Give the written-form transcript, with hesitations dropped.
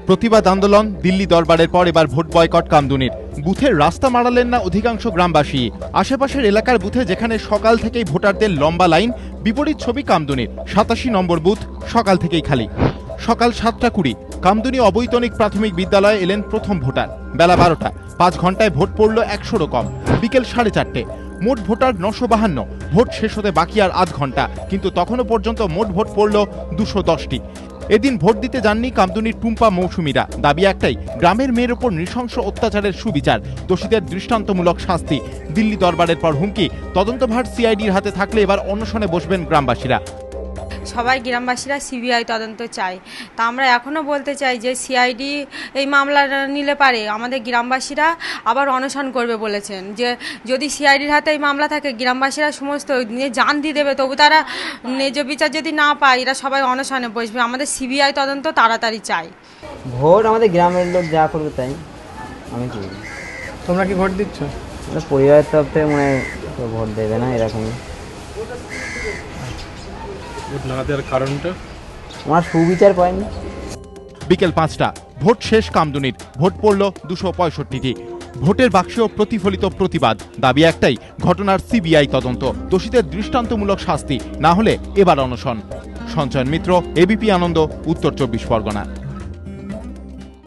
প্রতিবাদ আন্দোলন দিল্লি দরবারের পর এবার ভোট বয়কট কামদুনির। বুথের রাস্তা মাড়ালেন না অধিকাংশ গ্রামবাসী। আশেপাশের এলাকার বুথে যেখানে সকাল থেকেই ভোটারদের লম্বা লাইন, বিপরীত ছবি কামদুনির 87 নম্বর বুথ সকাল থেকেই খালি। সকাল 7:20 কামদুনি অবৈতনিক প্রাথমিক বিদ্যালয়ে এলেন প্রথম ভোটার। বেলা 12টা, 5 ঘন্টায় ভোট পড়ল 100-রও কম। বিকেল 4:30 মোট ভোটার 952। ভোট শেষ হতে বাকি আর আধ ঘন্টা, কিন্তু তখনও পর্যন্ত মোট ভোট পড়ল 210টি। এদিন ভোট দিতে যাননি কামদুনির টুম্পা মৌসুমীরা। দাবি একটাই, গ্রামের মেয়ের ওপর নৃশংস অত্যাচারের সুবিচার, দোষীদের দৃষ্টান্তমূলক শাস্তি। দিল্লি দরবারের পর হুমকি, তদন্তভার সিআইডির হাতে থাকলে এবার অনশনে বসবেন গ্রামবাসীরা। সবাই গ্রামবাসীরা সিবিআই তদন্ত চায়। তা আমরা এখনও বলতে চাই যে সিআইডি এই মামলা নিলে পারে আমাদের গ্রামবাসীরা আবার অনশন করবে বলেছেন। যে যদি সিআইডির হাতে এই মামলা থাকে, গ্রামবাসীরা সমস্ত জান দিয়ে দেবে, তবু তারা ন্যায্য বিচার যদি না পায়, এরা সবাই অনশনে বসবে। আমাদের সিবিআই তদন্ত তাড়াতাড়ি চাই। ভোট আমাদের গ্রামের লোক যা করবে তাই। আমি কি, তোমরা কি ভোট দিচ্ছ? পরিবারের তরফ থেকে মনে হয় ভোট দেবে না, এরকমই। ভোট না দেওয়ার কারণটা আমার সুবিচার পাইনি। বিকেল 5টা, ভোট শেষ কামদুনির। ভোট পড়ল 265টি। ভোটের বাক্সেও প্রতিফলিত প্রতিবাদ। দাবি একটাই, ঘটনার সিবিআই তদন্ত, দোষীদের দৃষ্টান্তমূলক শাস্তি, না হলে এবার অনশন। সঞ্চয়ন মিত্র, এবিপি আনন্দ, উত্তর 24 পরগনা।